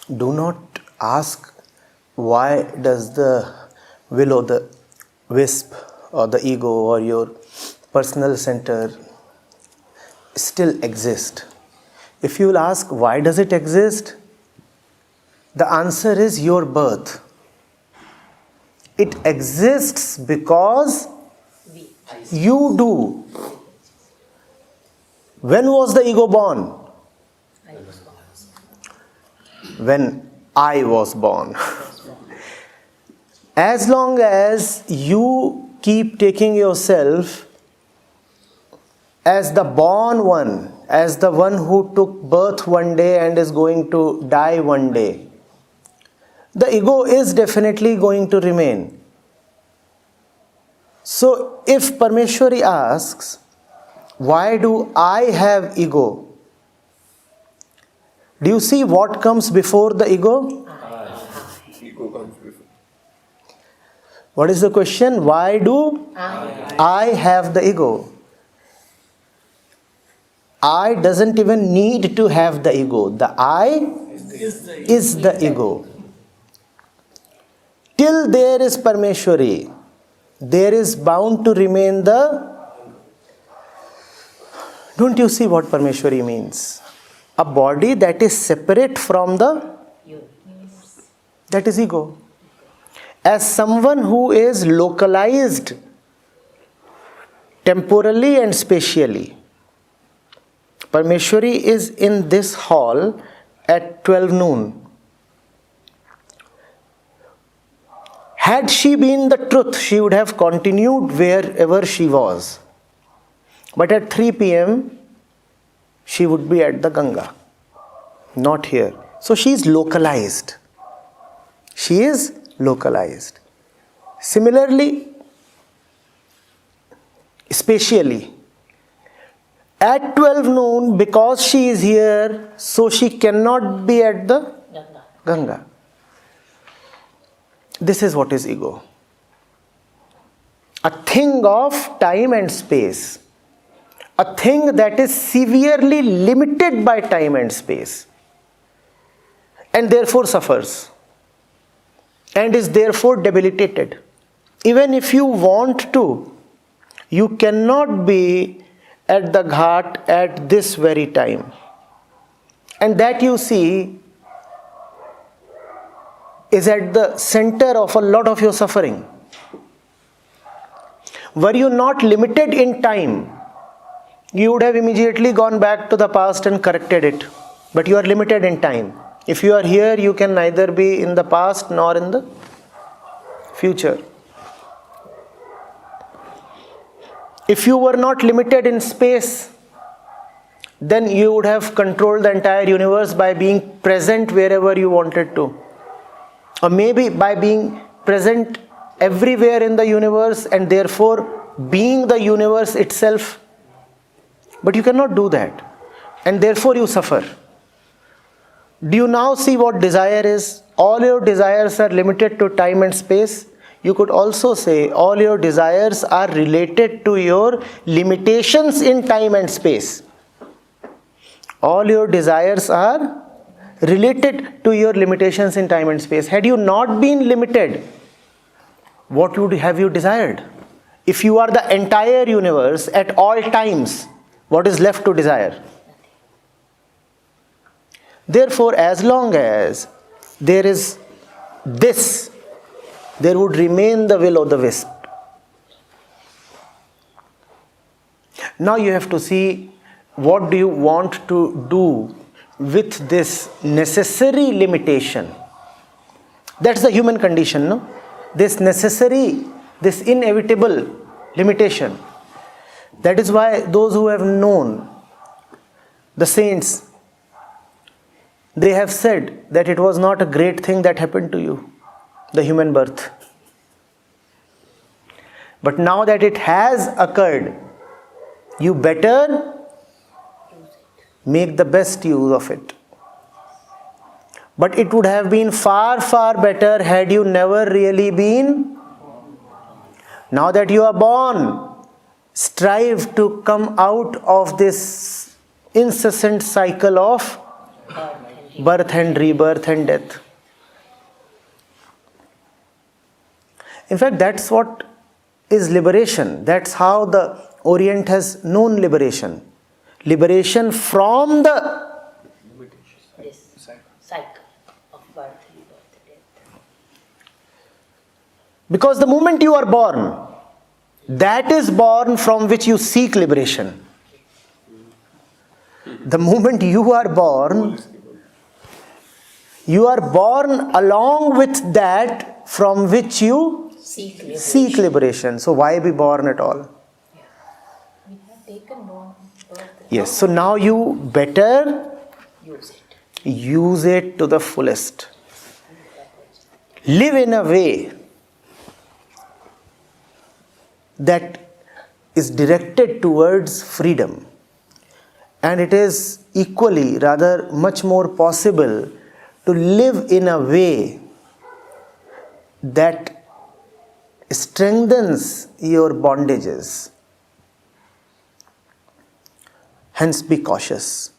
Do not ask why does the will or the wisp or the ego or your personal center still exist. If you will ask why does it exist, the answer is your birth. It exists because you do. When was the ego born? When I was born. As long as you keep taking yourself as the born one, as the one who took birth one day and is going to die one day, the ego is definitely going to remain. So if Parmeshwari asks, why do I have ego? Do you see what comes before the ego? Ego comes before. What is the question? Why do I have the ego? I doesn't even need to have the ego. The I is the ego. Till there is Parmeshwari, there is bound to remain the... Don't you see what Parmeshwari means? A body that is separate from the... That is ego. As someone who is localized temporally and spatially, Parmeshwari is in this hall at 12 noon. Had she been the truth, she would have continued wherever she was. But at 3 p.m., she would be at the Ganga, not here. So she is localized. She is localized. Similarly, spatially, at 12 noon, because she is here, so she cannot be at the Ganga. This is what is ego. A thing of time and space. A thing that is severely limited by time and space. And therefore suffers. And is therefore debilitated. Even if you want to, you cannot be at the ghat at this very time. And that you see is at the center of a lot of your suffering. Were you not limited in time, you would have immediately gone back to the past and corrected it. But you are limited in time. If you are here, you can neither be in the past nor in the future. If you were not limited in space, then you would have controlled the entire universe by being present wherever you wanted to. Or maybe by being present everywhere in the universe and therefore being the universe itself. But you cannot do that. And therefore you suffer. Do you now see what desire is? All your desires are limited to time and space. You could also say all your desires are related to your limitations in time and space. All your desires are related to your limitations in time and space. Had you not been limited, what would have you desired? If you are the entire universe at all times, what is left to desire? Therefore, as long as there is this, there would remain the will of the wisp. Now you have to see what do you want to do with this necessary limitation. That's the human condition, no? This necessary, this inevitable limitation. That is why those who have known the saints, they have said that it was not a great thing that happened to you, the human birth. But now that it has occurred, you better make the best use of it. But it would have been far, far better had you never really been. Now that you are born, strive to come out of this incessant cycle of birth and rebirth and death. In fact, that's what is liberation. That's how the Orient has known liberation. Liberation from the This cycle of birth, rebirth, death. because the moment you are born, that is born from which you seek liberation. The moment you are born along with that from which you seek liberation. So why be born at all? We have taken born birth. Yes, so now you better use it to the fullest. Live in a way that is directed towards freedom. And it is equally, rather much more possible to live in a way that strengthens your bondages. Hence, be cautious.